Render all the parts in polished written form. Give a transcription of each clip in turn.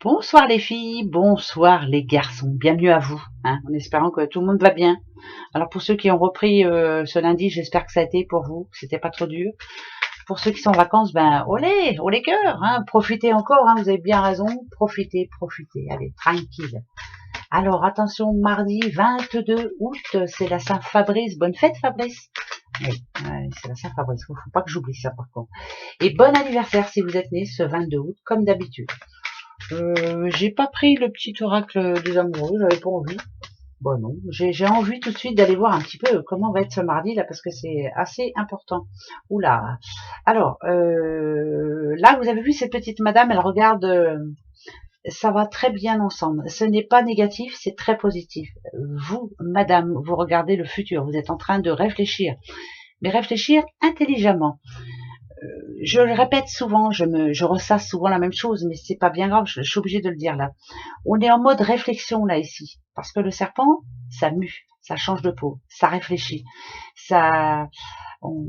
Bonsoir les filles, bonsoir les garçons, bienvenue à vous, en espérant que tout le monde va bien. Alors pour ceux qui ont repris ce lundi, j'espère que ça a été pour vous, que c'était pas trop dur. Pour ceux qui sont en vacances, ben olé cœur, profitez encore, vous avez bien raison, profitez, allez, tranquille. Alors attention, mardi 22 août, c'est la Saint-Fabrice, bonne fête Fabrice. Oui, c'est la Saint-Fabrice, faut pas que j'oublie ça par contre. Et bon anniversaire si vous êtes né ce 22 août, comme d'habitude. J'ai pas pris le petit oracle des amoureux, j'avais pas envie. Bon non, j'ai envie tout de suite d'aller voir un petit peu comment va être ce mardi là parce que c'est assez important. Oula. Alors là vous avez vu cette petite madame, elle regarde, ça va très bien ensemble. Ce n'est pas négatif, c'est très positif. Vous, madame, vous regardez le futur, vous êtes en train de réfléchir, mais réfléchir intelligemment. Je le répète souvent, je ressasse souvent la même chose, mais c'est pas bien grave, je suis obligée de le dire là. On est en mode réflexion là ici, parce que le serpent, ça mue, ça change de peau, ça réfléchit, ça, on,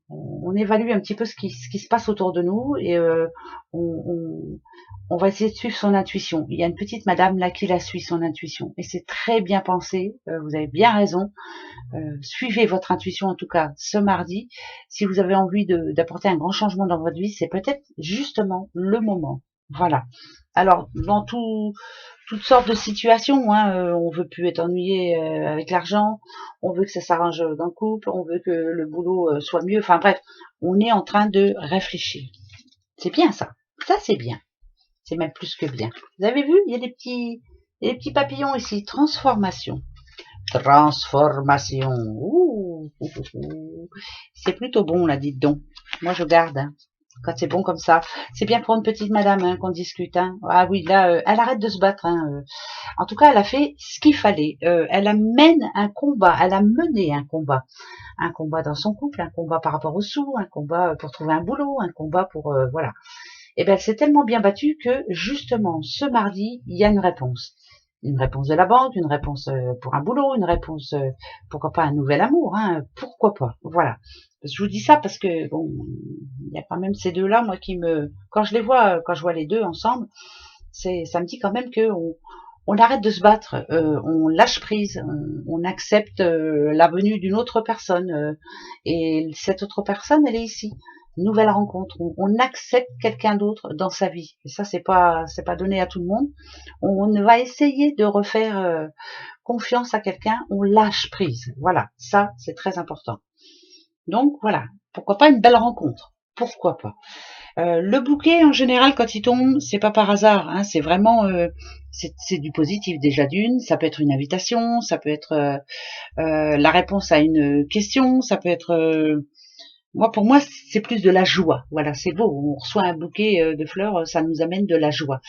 on évalue un petit peu ce qui se passe autour de nous et on va essayer de suivre son intuition. Il y a une petite madame là qui la suit son intuition et c'est très bien pensé. Vous avez bien raison. Suivez votre intuition en tout cas ce mardi. Si vous avez envie d'apporter un grand changement dans votre vie, c'est peut-être justement le moment. Voilà. Alors dans toutes sortes de situations, on veut plus être ennuyé avec l'argent, on veut que ça s'arrange dans le couple, on veut que le boulot soit mieux. Enfin bref, on est en train de réfléchir. C'est bien ça. Ça c'est bien. C'est même plus que bien. Vous avez vu, il y a des petits papillons ici. Transformation. Transformation. Ouh, ouh, ouh. C'est plutôt bon là, dites donc. Moi je garde. Quand c'est bon comme ça. C'est bien pour une petite madame qu'on discute. Ah oui, là, elle arrête de se battre. En tout cas, elle a fait ce qu'il fallait. Elle amène un combat. Elle a mené un combat. Un combat dans son couple, un combat par rapport aux sous, un combat pour trouver un boulot, un combat pour... voilà. Et bien, elle s'est tellement bien battue que, justement, ce mardi, il y a une réponse. Une réponse de la banque, une réponse pour un boulot, une réponse, pourquoi pas un nouvel amour, pourquoi pas. Voilà. Je vous dis ça parce que, bon, il y a quand même ces deux-là, moi, quand je les vois, quand je vois les deux ensemble, ça me dit quand même que on arrête de se battre, on lâche prise, on accepte la venue d'une autre personne, et cette autre personne, elle est ici. Nouvelle rencontre, on accepte quelqu'un d'autre dans sa vie. Et ça, c'est pas donné à tout le monde. On va essayer de refaire confiance à quelqu'un, on lâche prise. Voilà, ça, c'est très important. Donc voilà, pourquoi pas une belle rencontre. Pourquoi pas. Le bouquet, en général, quand il tombe, c'est pas par hasard. C'est vraiment, c'est du positif déjà d'une. Ça peut être une invitation, ça peut être la réponse à une question, ça peut être pour moi, c'est plus de la joie. Voilà, c'est beau. On reçoit un bouquet de fleurs, ça nous amène de la joie.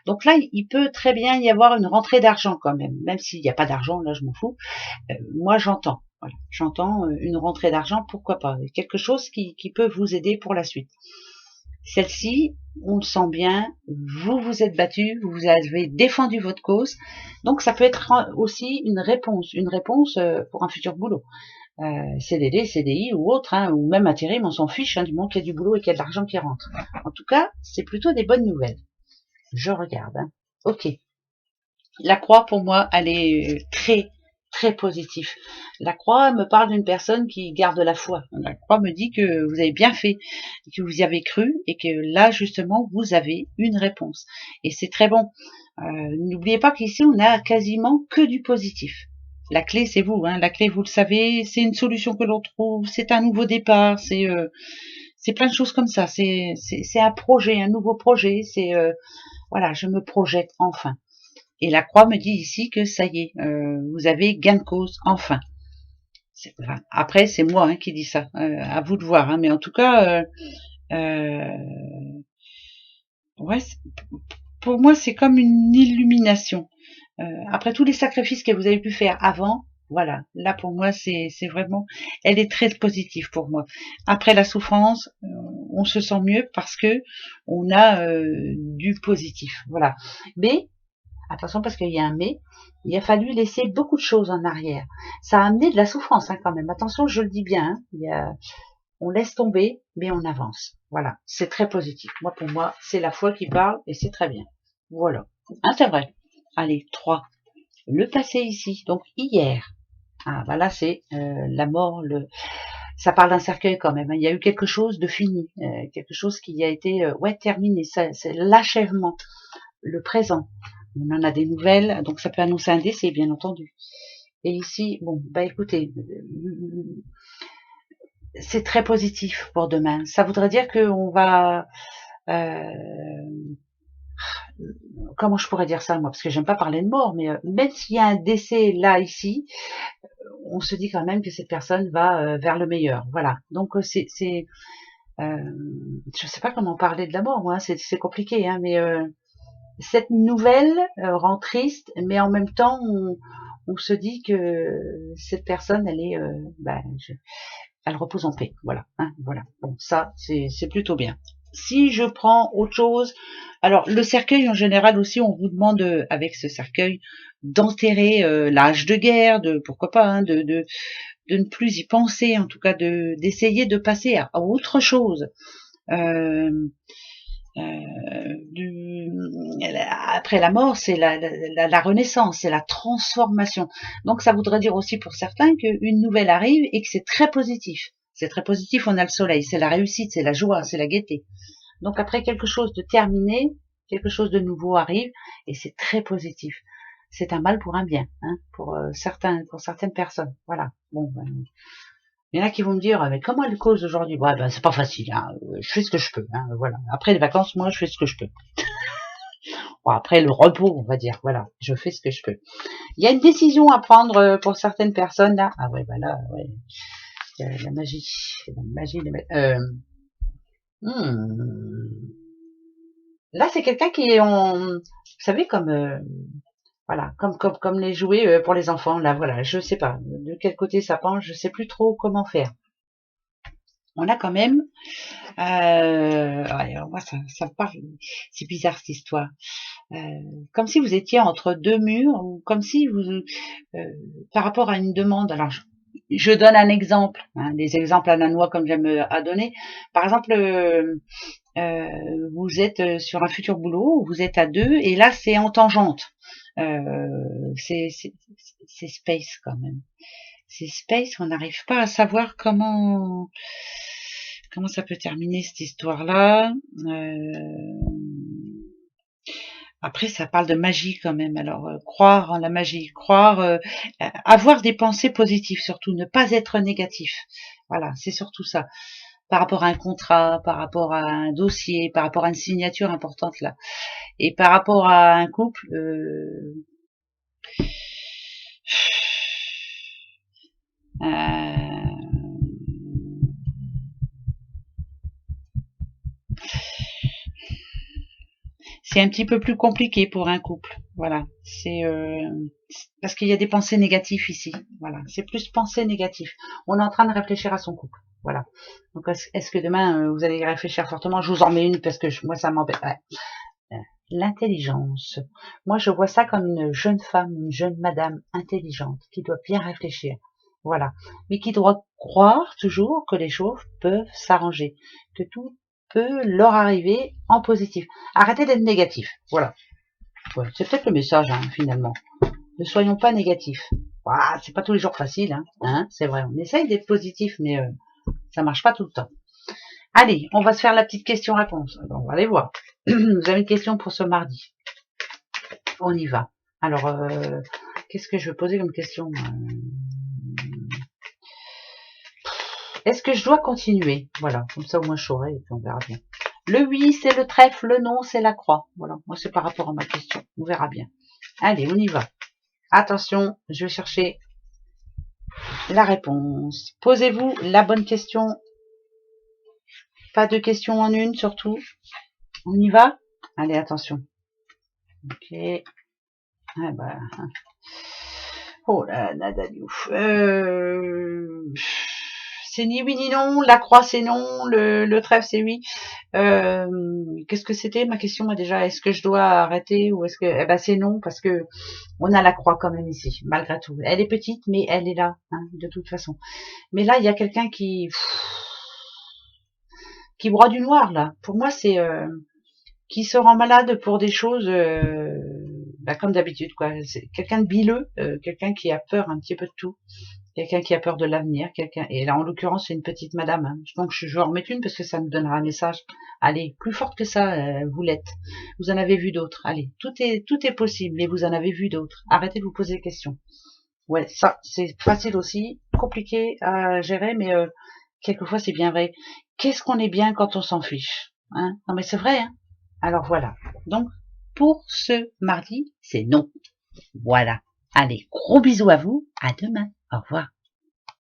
Donc là, il peut très bien y avoir une rentrée d'argent quand même s'il n'y a pas d'argent, là, je m'en fous. Moi, j'entends. Voilà, j'entends une rentrée d'argent, pourquoi pas. Quelque chose qui peut vous aider pour la suite. Celle-ci, on le sent bien, vous vous êtes battu, vous avez défendu votre cause, donc ça peut être aussi une réponse pour un futur boulot. CDD, CDI ou autre, ou même intérim, on s'en fiche, du moment qu'il y a du boulot et qu'il y a de l'argent qui rentre. En tout cas, c'est plutôt des bonnes nouvelles. Je regarde. Ok. La croix, pour moi, elle est très, très positive. La croix me parle d'une personne qui garde la foi. La croix me dit que vous avez bien fait, que vous y avez cru et que là, justement, vous avez une réponse. Et c'est très bon. N'oubliez pas qu'ici, on a quasiment que du positif. La clé, c'est vous. La clé, vous le savez, c'est une solution que l'on trouve, c'est un nouveau départ, c'est plein de choses comme ça. C'est un projet, un nouveau projet. C'est voilà, je me projette enfin. Et la croix me dit ici que ça y est, vous avez gain de cause, enfin. Enfin, après, c'est moi qui dis ça, à vous de voir. Mais en tout cas, ouais, pour moi, c'est comme une illumination. Après tous les sacrifices que vous avez pu faire avant, voilà, là pour moi, c'est vraiment, elle est très positive pour moi. Après la souffrance, on se sent mieux parce que on a du positif, voilà. Mais attention parce qu'il y a un mais, il a fallu laisser beaucoup de choses en arrière. Ça a amené de la souffrance quand même. Attention, je le dis bien, on laisse tomber, mais on avance. Voilà, c'est très positif. Pour moi, c'est la foi qui parle et c'est très bien. Voilà. Ah, c'est vrai. Allez, 3. Le passé ici, donc hier. Ah, bah là, c'est la mort, ça parle d'un cercueil quand même. Hein. Il y a eu quelque chose de fini, quelque chose qui a été ouais, terminé. C'est l'achèvement, le présent. On en a des nouvelles, donc ça peut annoncer un décès, bien entendu. Et ici, bon, bah écoutez, c'est très positif pour demain. Ça voudrait dire qu'on va... comment je pourrais dire ça, moi, parce que j'aime pas parler de mort, mais même s'il y a un décès là, ici, on se dit quand même que cette personne va vers le meilleur. Voilà. Donc je sais pas comment parler de la mort, moi, c'est compliqué, hein, mais cette nouvelle rend triste, mais en même temps, on se dit que cette personne, elle est, elle repose en paix. Voilà, hein, voilà. Bon, ça, c'est plutôt bien. Si je prends autre chose, alors le cercueil en général aussi, on vous demande avec ce cercueil d'enterrer l'âge de guerre, de pourquoi pas, hein, de ne plus y penser, en tout cas d'essayer de passer à autre chose. Euh, après la mort, c'est la renaissance, c'est la transformation. Donc ça voudrait dire aussi pour certains qu'une nouvelle arrive et que c'est très positif. C'est très positif, on a le soleil, c'est la réussite, c'est la joie, c'est la gaieté. Donc après quelque chose de terminé, quelque chose de nouveau arrive et c'est très positif. C'est un mal pour un bien, hein, pour certaines personnes. Voilà. Bon, ben, il y en a qui vont me dire, mais comment elle cause aujourd'hui? Ouais, ben, c'est pas facile, hein. Je fais ce que je peux, hein, voilà. Après les vacances, moi, je fais ce que je peux. Bon, après le repos, on va dire, voilà, je fais ce que je peux. Il y a une décision à prendre pour certaines personnes, là. Ah ouais, bah là, ouais. La magie, la magie, hmm. Là, c'est quelqu'un qui est en, vous savez, comme, voilà, comme les jouets pour les enfants, là, voilà, je sais pas de quel côté ça penche, je sais plus trop comment faire. On a quand même, ouais, moi ça me parle, c'est bizarre cette histoire. Comme si vous étiez entre deux murs, ou comme si vous, par rapport à une demande. Alors, je donne un exemple, hein, des exemples à la noix comme j'aime à donner. Par exemple, vous êtes sur un futur boulot, vous êtes à deux, et là c'est en tangente. C'est space quand même. C'est space, on n'arrive pas à savoir comment ça peut terminer cette histoire-là. Après, ça parle de magie quand même. Alors, croire en la magie, avoir des pensées positives surtout, ne pas être négatif. Voilà, c'est surtout ça. Par rapport à un contrat, par rapport à un dossier, par rapport à une signature importante là. Et par rapport à un couple, c'est un petit peu plus compliqué pour un couple. Voilà, c'est parce qu'il y a des pensées négatives ici. Voilà, c'est plus pensées négatives. On est en train de réfléchir à son couple. Voilà. Donc est-ce que demain vous allez y réfléchir fortement? Je vous en mets une parce que moi ça m'embête. Ouais. L'intelligence. Moi je vois ça comme une jeune femme, une jeune madame intelligente qui doit bien réfléchir. Voilà, mais qui doit croire toujours que les choses peuvent s'arranger, que tout peut leur arriver en positif. Arrêtez d'être négatif. Voilà. Ouais, c'est peut-être le message, hein, finalement. Ne soyons pas négatifs. Ouah, c'est pas tous les jours facile, hein, c'est vrai. On essaye d'être positif, mais ça marche pas tout le temps. Allez, on va se faire la petite question-réponse. On va aller voir. Vous avez une question pour ce mardi. On y va. Alors, qu'est-ce que je vais poser comme question? Est-ce que je dois continuer? Voilà, comme ça au moins je saurai et puis on verra bien. Le oui, c'est le trèfle, le non, c'est la croix. Voilà, moi c'est par rapport à ma question. On verra bien. Allez, on y va. Attention, je vais chercher la réponse. Posez-vous la bonne question. Pas de questions en une, surtout. On y va? Allez, attention. Ok. Ah bah. Oh là, Nadaliouf. C'est ni oui ni non. La croix, c'est non. Le trèfle, c'est oui. Qu'est-ce que c'était ma question, moi, déjà? Est-ce que je dois arrêter ou est-ce que... Eh ben, c'est non, parce que on a la croix quand même ici, malgré tout. Elle est petite, mais elle est là, hein, de toute façon. Mais là, il y a quelqu'un qui broie du noir, là. Pour moi, c'est qui se rend malade pour des choses comme d'habitude, quoi. C'est quelqu'un de bileux, quelqu'un qui a peur un petit peu de tout, quelqu'un qui a peur de l'avenir, et là en l'occurrence c'est une petite madame, hein. Donc je vais en remettre une parce que ça me donnera un message. Allez, plus forte que ça, vous l'êtes. Vous en avez vu d'autres. Allez, tout est possible, et vous en avez vu d'autres. Arrêtez de vous poser des questions. Ouais, ça c'est facile aussi, compliqué à gérer, mais quelquefois c'est bien vrai. Qu'est-ce qu'on est bien quand on s'en fiche, hein? Non mais c'est vrai, hein. Alors voilà. Donc pour ce mardi, c'est non. Voilà. Allez, gros bisous à vous. À demain. Au revoir.